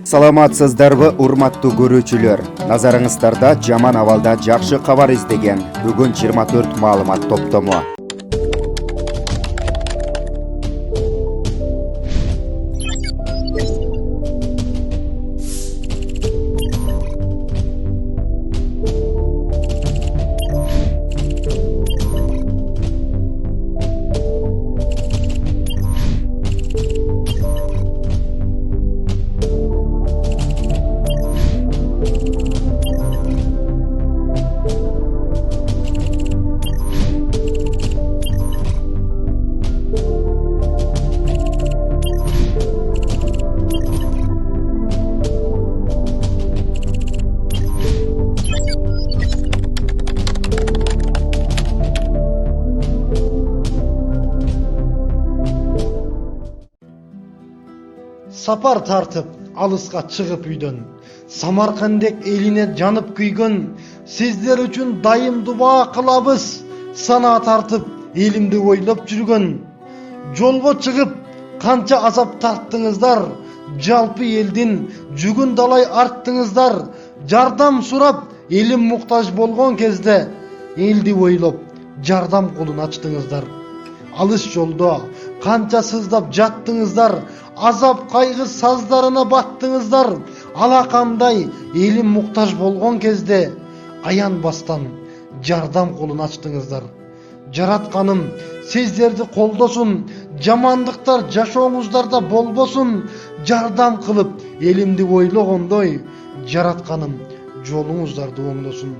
Саламатсыздарбы, урматтуу көрүүчүлөр. Назарыңыздарда жаман абалда жакшы кабар издеген бүгүн 24 маалымат топтому. Сапар тартып, алыска чыгып үйдөн, Самаркандек элине жанып күйгөн, сиздер үчүн дайым дуба кылабыз, сана тартып, элимди ойлоп жүргөн. Жолго чыгып, канча азап тарттыңыздар, жалпы элдин жүгүн далай арттыңыздар, жардам сурап, элим муктаж болгон кезде, элди ойлоп, жардам колун ачтыңыздар. Алыс жолдо канча сыздап жаттыңыздар, азап кайгы саздарына баттыңыздар. Алакандай элим муктаж болгон кезде, аянбастан жардам колун ачтыңыздар. Жаратканым сиздерди колдосун, жамандыктар жашооңуздарда болбосун. Жардам кылып элимди ойлогондой, жаратканым жолуңуздарды оңдосун.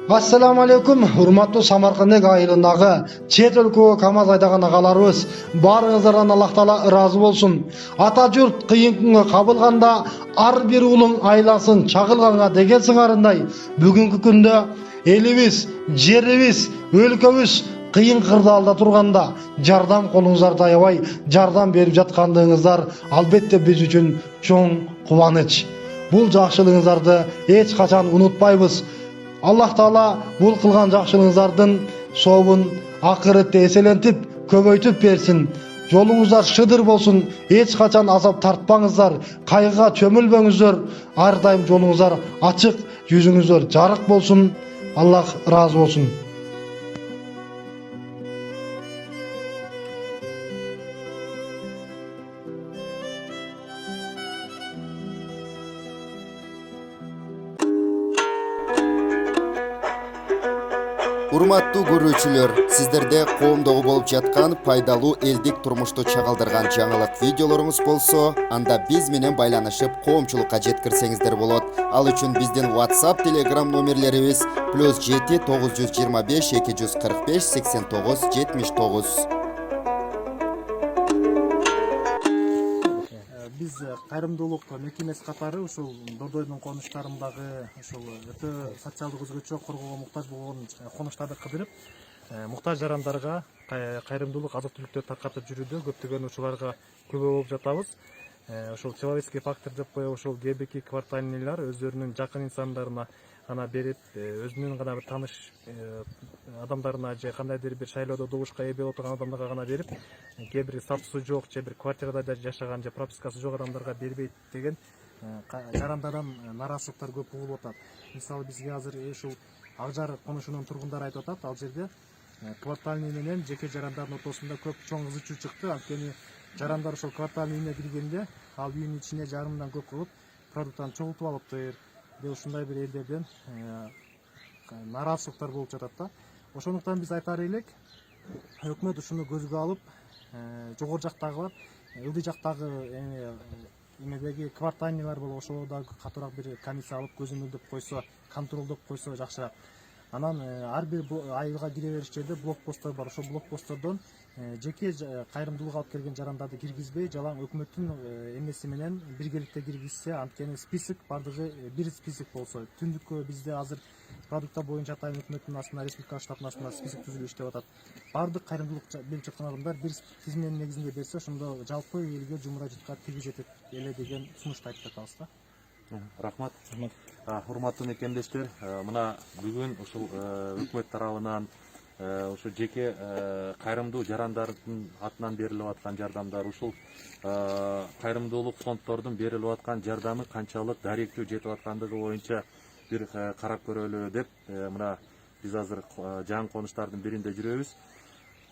Ассаламу алейкум, урматтуу Самаркандек айылындагы чет өлкөгө КамАЗ айдаган агаларыбыз, баарыңыздардан Аллах Таала ыраазы болсун. Ата журт кыйын күнгө кабылганда, ар бир улуң айласын чагылганга деген сыңарындай, бүгүнкү күндө элибиз, жерибиз, өлкөбүз кыйын кырдаалда турганда, жардам колуңуздарды аябай жардам берип жаткандыгыңыздар албетте биз үчүн чоң кубаныч. Бул жакшылыгыңыздарды эч качан унутпайбыз. Аллах Таала бул кылган жакшылыгыңыздардын сообун акыретте эселентип, көбөйтүп берсин. Жолуңуздар шыдыр болсун, эч качан азап тартпаңыздар, кайгыга чөмүлбөңүздөр, ар дайым жолуңуздар ачык, жүзүңүздөр жарык болсун. Аллах ыраазы болсун. Урматтуу көрүүчүлөр, сиздерде коомдогу болуп жаткан пайдалуу элдик турмушту чагылдырган жаңылык видеолоруңуз болсо, анда биз менен байланышып коомчулукка жеткирсеңиздер болот. Ал үчүн биздин WhatsApp, Telegram номерлерибиз +7 925 245 89 79. Биз кайрымдуулук мекемеси катары ушул Дордойдун конуштарындагы ушул өтө социалдык өзгөчө коргоого муктаж болгон конуштарды кыдырып, муктаж жарандарга кайрымдуулук азык-түлүктөр таркатып жүрүүдө көптөгөн учурларга күбө болуп жатабыз. Ошол человеческий фактор деп коебу, ошол ГБК квартальныйлар өздөрүнүн жакын инсандарына гана берип, өзүнүн гана бир тааныш адамдарына же кандайдыр бир шайлоодо добушка ээ болуп турган адамдарга гана берип, кээ бир статусу жок же бир квартирада жашаган же пропискасы жок адамдарга бербейт деген жарандардан нааразычылыктар көп угулуп атат. Мисалы бизге азыр ушул Ак Жар конушунун тургундары айтып атат, ал жерде квартальный менен жеке жарандардын ортосунда көп чоң кызы чуу чыкты. Анткени жарандар ошол квартальный үйүнө киргенде, ал үйүнүн ичине жарымдан көп кылып продукттарын чогултуп алыптыр. Ушундай бир элдерден нааразычылыктар болуп жатат да. Ошондуктан биз айтаар элек, өкмөт ушуну көзгө алып, жогору жактагылар, ылдый жактагы эмедеги квартальныйлар болуп, ошол да катуураак бир комиссия алып көзөмөлдөп койсо, контролдоп койсо жакшыраак. Анан ар бир айылга кире бериш жерде блокпосттор бар. Ошол блокпосттордон жеке кайрымдуулук алып келген жарандарды киргизбей, жалаң өкмөттүн эмеси менен биргеликте киргизсе, анткени список бардыгы бир список болсо, түндүккө бизде азыр продукттар боюнча атайын өкмөттүн астында, республика штатынын астында список түзүлүп иштеп атат. Бардык кайрымдуулук берип жаткан адамдар бир тизменин негизинде берсе, ошондо жалпы элге жумура жыткан тийип жетет эле деген сунушту айтып жатабыз да. Рахмат. Урматтуу мекемдештер, мына бүгүн ушул өкмөт тарабынан ушу жеке кайрымдуу жарандардын атынан берилип аткан жардамдар, ушул кайрымдуулук фонддордун берилип аткан жардамы канчалык даректүү жетип аткандыгы боюнча бир карап көрөлү деп мына биз азыр жаңы конуштардын биринде жүрөбүз.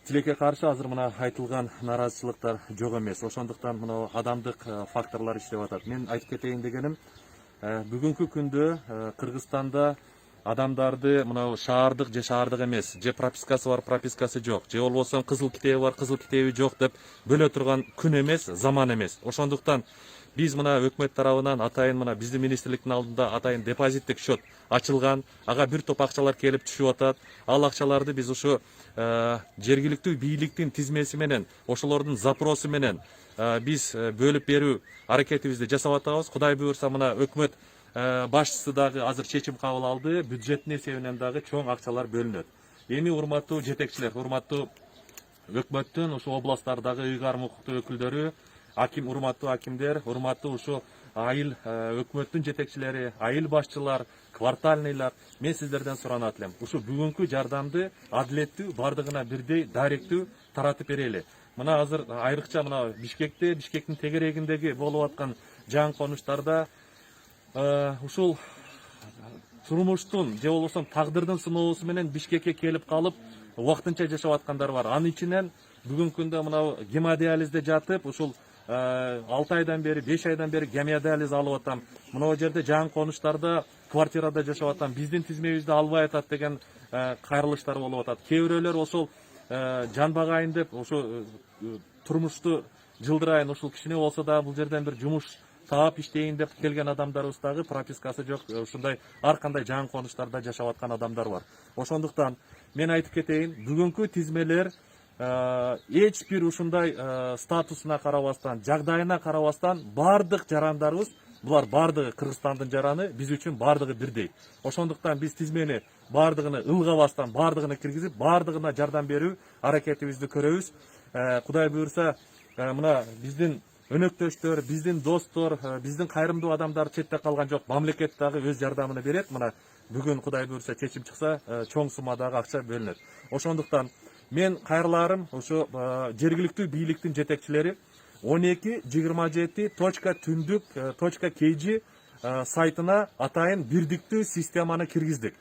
Тилекке каршы азыр мына айтылган нааразычылыктар жок эмес. Ошондуктан мына адамдык факторлор иштеп атат. Мен айтып кетейин дегеним, бүгүнкү күндө Кыргызстанда адамдарды мына шаардык же шаардык эмес, же пропискасы бар, пропискасы жок, же болбосо кызыл китеби бар, кызыл китеби жок деп бөлө турган күн эмес, заман эмес. Ошондуктан биз мына өкмөт тарабынан атайын мына биздин министрликтин алдында атайын депозиттик счет ачылган, ага бир топ акчалар келип түшүп атат. Ал акчаларды биз ушу жергиликтүү бийликтин тизмеси менен, ошолордун запросу менен биз бөлүп берүү аракетибизди жасап атабыз. Кудай буюрса мына өкмөт башчысы дагы азыр чечим кабыл алды, бюджеттин эсебинен дагы чоң акчалар бөлүнөт. Эми урматтуу жетекчилер, урматтуу өкмөттүн ушу областтардагы ыйгарым укуктуу өкүлдөрү, урматтуу акимдер, урматтуу ушу айыл өкмөттүн жетекчилери, айыл башчылар, квартальныйлар, мен сиздерден суранат элем. Ушу бүгүнкү жардамды адилеттүү, бардыгына бирдей даректүү таратып берели. Мына азыр айрыкча мына Бишкекте, Бишкектин тегерегиндеги болуп аткан жаңы конуштарда ушул турмуштун же болбосо тагдырдын сыноосу менен Бишкекке келип калып убактынча жашап аткандар бар. Анын ичинен бүгүнкү күндө мына гемодиализде жатып, ушул 6 айдан бери, 5 айдан бери гемодиализ алып атам. Мына жерде жаңы конуштарда квартирада жашап атам, биздин тизмебизди албай атат деген кайрылыштар болуп атат. Кээ бирөөлөр ошол жанбагайын деп, ошо турмушту жылдырайын, ушул кичине болсо да бул жерден бир жумуш таап иштейин деп келген адамдарыбыз дагы пропискасы жок, ушундай ар кандай жаңы конуштарда жашап аткан адамдар бар. Ошондуктан мен айтып кетейин, бүгүнкү тизмелер эч бир ушундай статусуна карабастан, жагдайына карабастан бардык жарандарыбыз, булар бардыгы Кыргызстандын жараны, биз үчүн бардыгы бирдей. Ошондуктан биз тизмени бардыгыны ылгабастан, бардыгыны киргизип, бардыгына жардам берүү аракетибизди көрөбүз. Кудай буюрса, мына биздин өнөктөштөр, биздин достор, биздин кайрымдуу адамдар четте калган жок. Мамлекет дагы өз жардамын берет. Мына бүгүн Кудай буюрса чечим чыкса, чоң суммадагы акча бөлүнөт. Ошондуктан мен кайрыларым ошо жергиликтүү бийликтин жетекчилери 1227.түндүк.kg сайтына атайын бирдиктүү системаны киргиздик.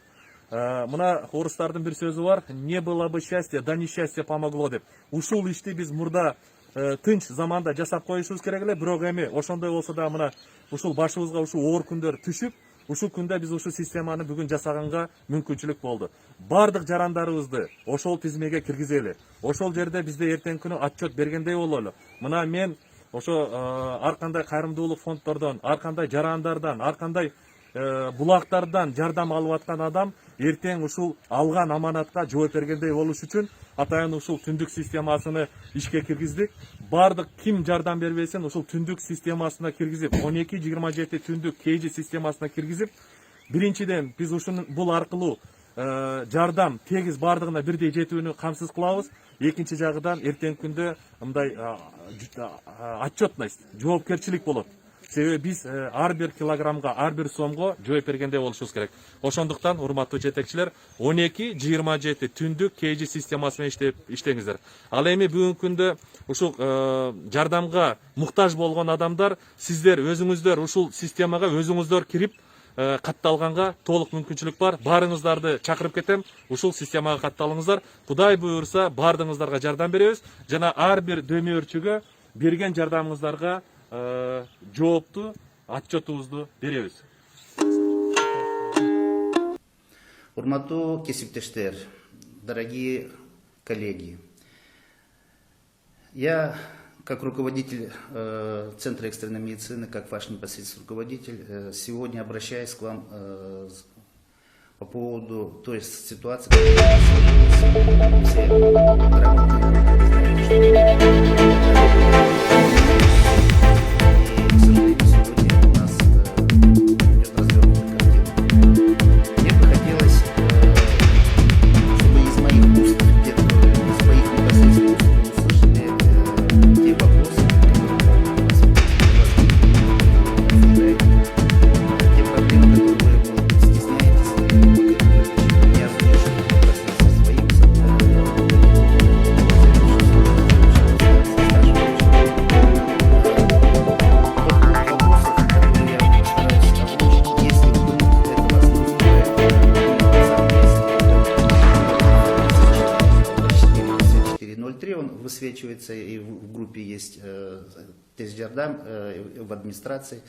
Мына орустардын бир сөзү бар: не было бы счастья, да несчастье помогло деп. Ушул ишти биз мурда тынч заманда жасап коюшубуз керек эле, бирок эми ошондой болсо да мына ушул башыбызга ушул оор күндөр түшүп, ушул күндө биз ушул системаны бүгүн жасаганга мүмкүнчүлүк болду. Бардык жарандарыбызды ошол тизмеге киргизели. Ошол жерде бизде эртеңки күнү отчет бергендей бололу. Мына мен ошо ар кандай кайрымдуулук фонддордон, ар кандай жарандардан, ар кандай булактардан жардам алып аткан адам эртең ушул алган аманатка жооп бергендей болуш үчүн атайын ушул түндүк системасыны ишке киргиздик. Бардык ким жардам бербесин ушул түндүк системасына киргизип, 1227 түндүк KG системасына киргизип, биринчиден биз бул аркылуу жардам тегиз бардыгына бирдей жетүүнү камсыз кылабыз. Экинчи жагыдан эртеңки күндө мындай отчетность, жоопкерчилик болот. Себеби биз ар бир килограммга, ар бир сомго жооп бергендей болушубуз керек. Ошондуктан урматтуу жетекчилер, 1227 түндүк KG системасы менен иштеңиздер. Ал эми бүгүнкү күндө ушул жардамга муктаж болгон адамдар, сиздер өзүңүздөр ушул системага өзүңүздөр кирип катталганга толук мүмкүнчүлүк бар. Баарыңыздарды чакырып кетем, ушул системага катталыңыздар. Кудай буюрса, бардыгыңыздарга жардам беребиз жана ар бир дөмөрчүгө берген жардамыңыздарга жоопту отчетубузду беребиз. Урматтуу кесиптештер, дорогие коллеги, я, как руководитель Центра экстренной медицины, как ваш непосредственный руководитель, сегодня обращаюсь к вам по поводу той ситуации, которая сложилась. Все 03 он высвечивается, и в группе есть Тездердам в администрации.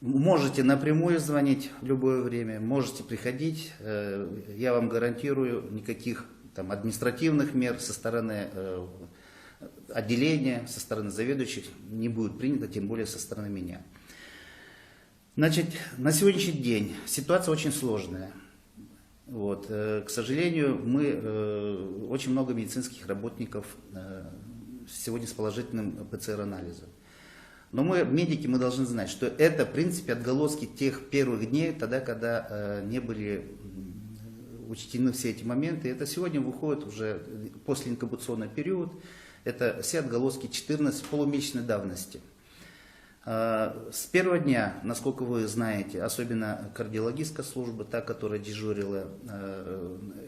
Можете напрямую звонить в любое время, можете приходить. Я вам гарантирую, никаких там административных мер со стороны отделения, со стороны заведующих не будет принято, тем более со стороны меня. Значит, на сегодняшний день ситуация очень сложная. Вот. К сожалению, мы очень много медицинских работников сегодня с положительным ПЦР-анализом. Но мы, медики, мы должны знать, что это, в принципе, отголоски тех первых дней, тогда, когда не были учтены все эти моменты. Это сегодня выходит уже послеинкубационный период. Это все отголоски 14 полумесячной давности. С первого дня, насколько вы знаете, особенно кардиологическая служба, та, которая дежурила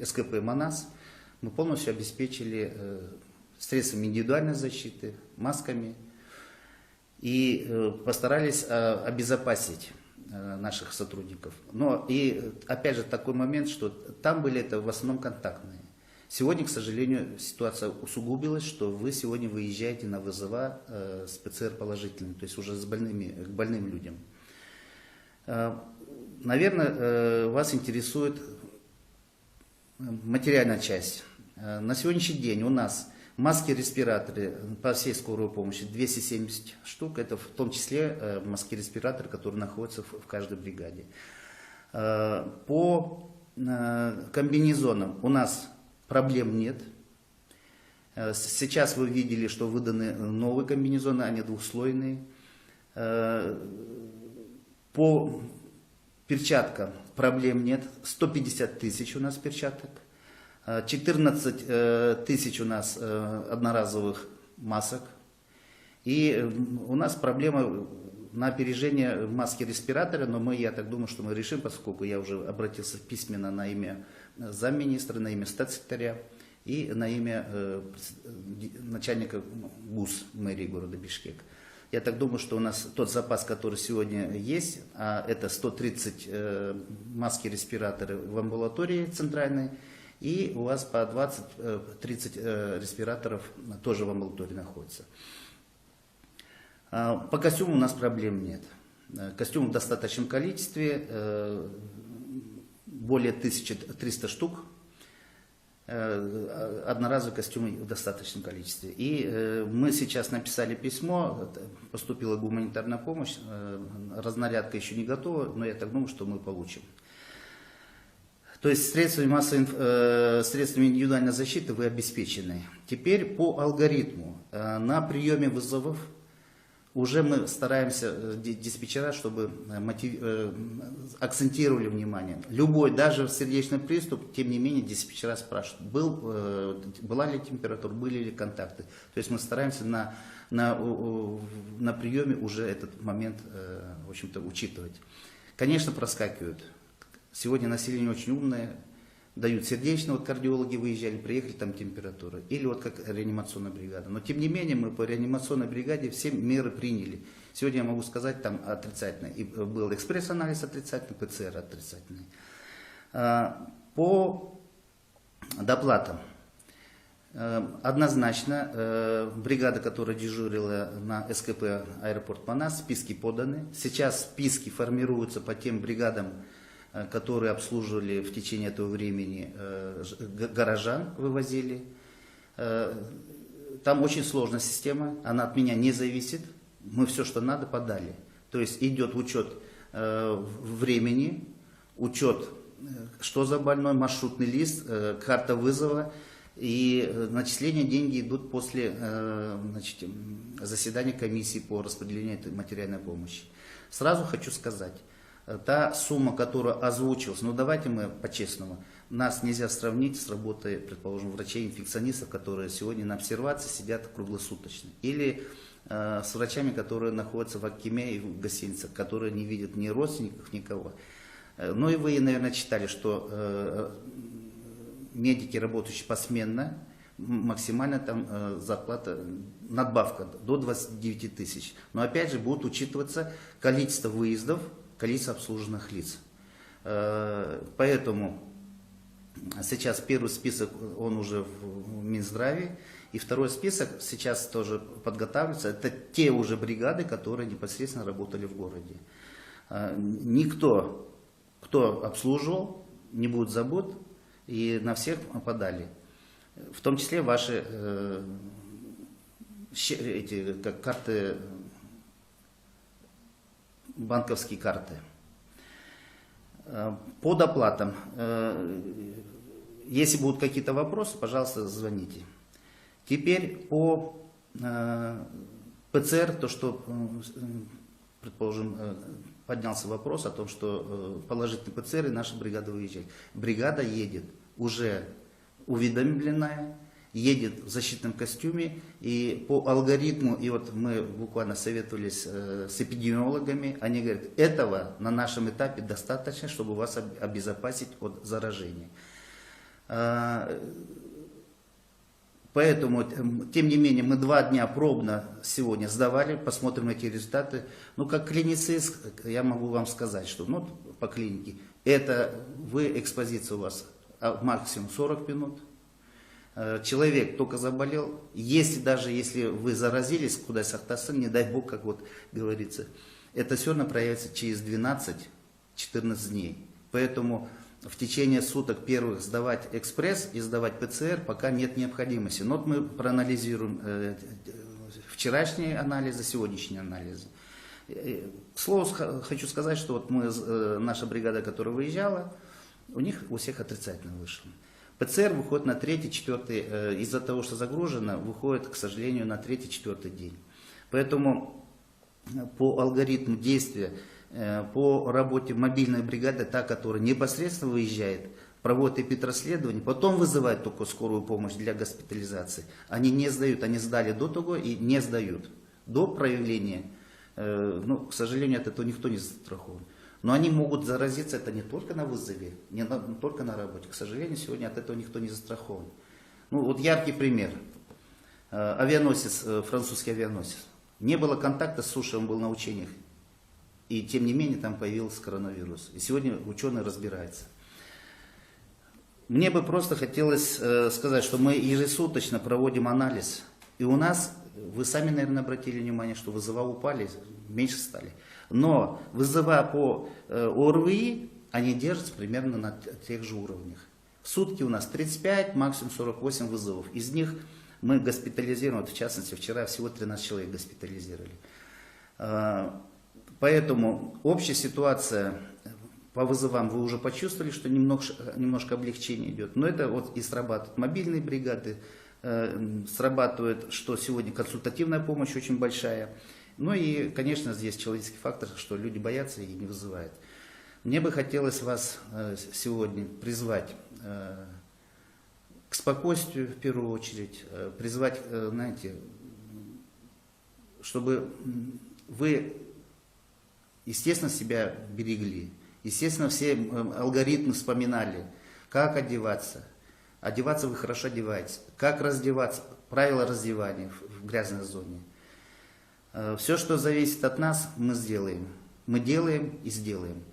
СКП МАНАС, мы полностью обеспечили средствами индивидуальной защиты, масками и постарались обезопасить наших сотрудников. Но и опять же такой момент, что там были это в основном контактные. Сегодня, к сожалению, ситуация усугубилась, что вы сегодня выезжаете на вызова с ПЦР положительным, то есть уже к больным людям. Наверное, вас интересует материальная часть. На сегодняшний день у нас маски-респираторы по всей скорой помощи 270 штук, это в том числе маски-респираторы, которые находятся в каждой бригаде. По комбинезонам у нас проблем нет. Сейчас вы видели, что выданы новые комбинезоны, они двухслойные. По перчаткам проблем нет. 150 тысяч у нас перчаток. 14 тысяч у нас одноразовых масок. И у нас проблема на опережение маски-респиратора, но я так думаю, что мы решим, поскольку я уже обратился письменно на имя замминистра, на имя статс-секретаря и на имя начальника ГУС мэрии города Бишкек. Я так думаю, что у нас тот запас, который сегодня есть, а это 130 маски-респираторы в амбулатории центральной, и у вас по 20-30 респираторов тоже в амбулатории находится. По костюму у нас проблем нет. Костюмов в достаточном количестве, более 1300 штук. Одноразовые костюмы в достаточном количестве. И мы сейчас написали письмо, поступила гуманитарная помощь, разнарядка еще не готова, но я так думаю, что мы получим. То есть средствами индивидуальной защиты вы обеспечены. Теперь по алгоритму. На приеме вызовов уже мы стараемся диспетчера, чтобы акцентировали внимание. Любой, даже сердечный приступ, тем не менее диспетчера спрашивают, была ли температура, были ли контакты. То есть мы стараемся на приеме уже этот момент, в общем-то, учитывать. Конечно, проскакивают. Сегодня население очень умное, дают сердечно, вот кардиологи выезжали, приехали, там температура. Или вот как реанимационная бригада. Но тем не менее мы по реанимационной бригаде все меры приняли. Сегодня я могу сказать, там отрицательный. И был экспресс-анализ отрицательный, ПЦР отрицательный. По доплатам. Однозначно, бригада, которая дежурила на СКП аэропорт МАНАС, списки поданы. Сейчас списки формируются по тем бригадам, которые обслуживали в течение этого времени горожан, вывозили. Там очень сложная система, она от меня не зависит. Мы все, что надо, подали. То есть идет учет времени, учет, что за больной, маршрутный лист, карта вызова. И начисления деньги идут после заседания комиссии по распределению этой материальной помощи. Сразу хочу сказать, та сумма, которая озвучилась, ну давайте мы по-честному, нас нельзя сравнить с работой, предположим, врачей-инфекционистов, которые сегодня на обсервации сидят круглосуточно. Или с врачами, которые находятся в Акиме и в гостиницах, которые не видят ни родственников, никого. Ну и вы, наверное, читали, что медики, работающие посменно, максимально там зарплата, надбавка до 29 тысяч. Но опять же будут учитываться количество выездов, количество обслуженных лиц. Поэтому Сейчас первый список, он уже в Минздраве, и второй список сейчас тоже подготавливается. Это те уже бригады, которые непосредственно работали в городе. Никто, кто обслуживал, не будет забот, и на всех подали. В том числе ваши эти, как карты, банковские карты. По доплатам, если будут какие-то вопросы, пожалуйста, звоните. Теперь по ПЦР, то, что, предположим, поднялся вопрос о том, что положительный ПЦР и наша бригада выезжает. Бригада едет уже уведомленная, едет в защитном костюме, и по алгоритму, и вот мы буквально советовались с эпидемиологами, они говорят, этого на нашем этапе достаточно, чтобы вас обезопасить от заражения. Поэтому, тем не менее, мы 2 дня пробно сегодня сдавали, посмотрим эти результаты. Ну, как клиницист, я могу вам сказать, что ну, по клинике, это экспозиция у вас максимум 40 минут. Человек только заболел, даже если вы заразились, куда сахтасан, не дай бог, как вот говорится, это все равно проявится через 12-14 дней. Поэтому в течение суток первых сдавать экспресс и сдавать ПЦР пока нет необходимости. Но вот мы проанализируем вчерашние анализы, сегодняшние анализы. К слову, хочу сказать, что вот наша бригада, которая выезжала, у всех отрицательно вышло. ПЦР выходит на 3-4, из-за того, что загружено, выходит, к сожалению, на 3-4 день. Поэтому по алгоритму действия, по работе мобильной бригады, та, которая непосредственно выезжает, проводит эпидрасследование, потом вызывает только скорую помощь для госпитализации. Они не сдают, они сдали до того и не сдают. До проявления, к сожалению, от этого никто не застрахован. Но они могут заразиться, это не только на вызове, не только на работе. К сожалению, сегодня от этого никто не застрахован. Ну, вот яркий пример. Авианосец, французский авианосец. Не было контакта с сушей, он был на учениях. И тем не менее там появился коронавирус. И сегодня ученые разбираются. Мне бы просто хотелось сказать, что мы ежесуточно проводим анализ. И у нас, вы сами, наверное, обратили внимание, что вызова упали, меньше стали. Но вызова по ОРВИ, они держатся примерно на тех же уровнях. В сутки у нас 35, максимум 48 вызовов. Из них мы госпитализируем, вот в частности, вчера всего 13 человек госпитализировали. Поэтому общая ситуация по вызовам вы уже почувствовали, что немножко облегчение идет. Но это вот и срабатывают мобильные бригады, срабатывает, что сегодня консультативная помощь очень большая. Ну и, конечно, здесь человеческий фактор, что люди боятся и не вызывают. Мне бы хотелось вас сегодня призвать к спокойствию, в первую очередь, призвать, знаете, чтобы вы, естественно, себя берегли, естественно, все алгоритмы вспоминали, как одеваться. Одеваться вы хорошо одеваетесь. Как раздеваться, правила раздевания в грязной зоне. Все, что зависит от нас, мы сделаем. Мы делаем и сделаем.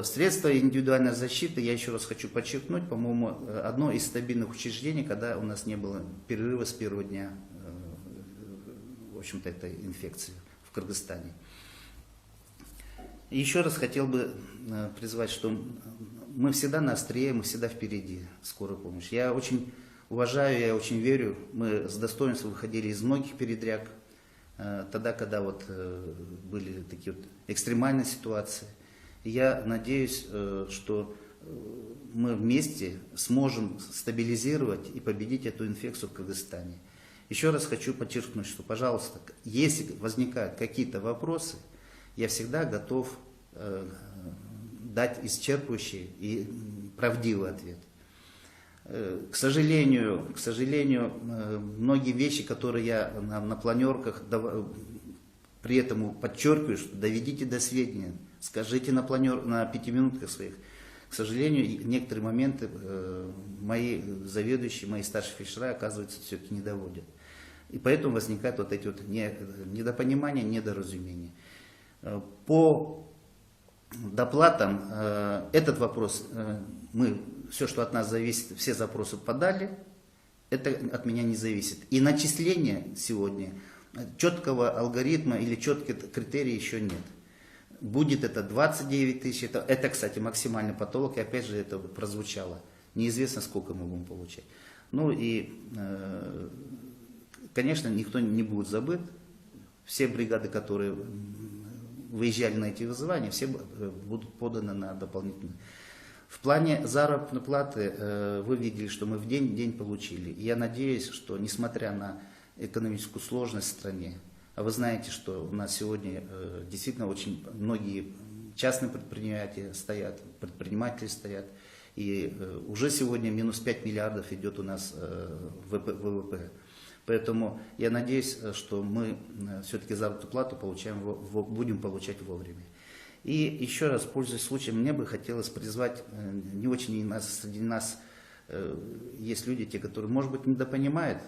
Средства индивидуальной защиты, я еще раз хочу подчеркнуть, по-моему, одно из стабильных учреждений, когда у нас не было перерыва с первого дня, в общем-то, этой инфекции в Кыргызстане. Еще раз хотел бы призвать, что мы всегда на острие, мы всегда впереди скорой помощи. Я очень уважаю, я очень верю, мы с достоинством выходили из многих передряг, тогда, когда вот были такие вот экстремальные ситуации. И я надеюсь, что мы вместе сможем стабилизировать и победить эту инфекцию в Кыргызстане. Еще раз хочу подчеркнуть, что, пожалуйста, если возникают какие-то вопросы, я всегда готов дать исчерпывающий и правдивый ответ. К сожалению, многие вещи, которые я на планерках, при этом подчеркиваю, что доведите до сведения, скажите на 5-минутках своих. К сожалению, некоторые моменты мои заведующие, мои старшие фельдшера, оказывается, все-таки не доводят. И поэтому возникают вот эти вот недопонимания, недоразумения. По доплатам этот вопрос мы все, что от нас зависит, все запросы подали, это от меня не зависит. И начисление сегодня, четкого алгоритма или четких критерий еще нет. Будет это 29 тысяч, это, кстати, максимальный потолок, и опять же это прозвучало. Неизвестно, сколько мы будем получать. Ну и, конечно, никто не будет забыт. Все бригады, которые выезжали на эти вызывания, все будут поданы на дополнительные. В плане заработной платы вы видели, что мы в день получили. Я надеюсь, что несмотря на экономическую сложность в стране, а вы знаете, что у нас сегодня действительно очень многие частные предприятия стоят, предприниматели стоят, и уже сегодня минус 5 миллиардов идет у нас ВВП. Поэтому я надеюсь, что мы все-таки заработную плату будем получать вовремя. И еще раз, пользуясь случаем, мне бы хотелось призвать, не очень среди нас есть люди, те, которые, может быть, недопонимают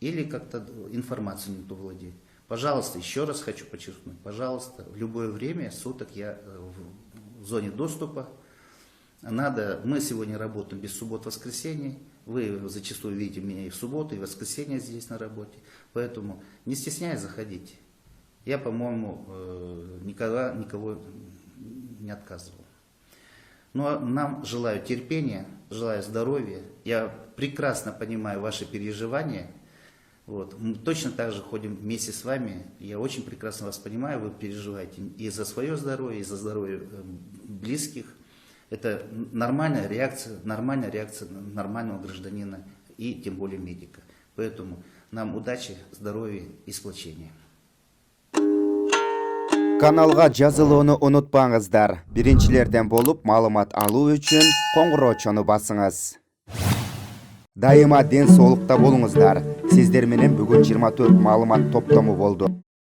или как-то информацию не то владеют. Пожалуйста, еще раз хочу подчеркнуть, пожалуйста, в любое время суток я в зоне доступа. Мы сегодня работаем без суббот-воскресений. Вы зачастую видите меня и в субботу, и в воскресенье здесь на работе. Поэтому не стесняясь, заходите. Я, по-моему, никого не отказывал. Но нам желаю терпения, желаю здоровья. Я прекрасно понимаю ваши переживания. Вот. Мы точно так же ходим вместе с вами. Я очень прекрасно вас понимаю, вы переживаете и за свое здоровье, и за здоровье близких. Это нормальная реакция нормального гражданина и тем более медика. Поэтому нам удачи, здоровья и сплочения. Каналга жазылууну унутпаңыздар. Биринчилерден болуп маалымат алуу үчүн коңгуроочону басыңыз. Дайыма ден соолукта болуңуздар. Сиздер менен бүгүн 24 маалымат топтому болду.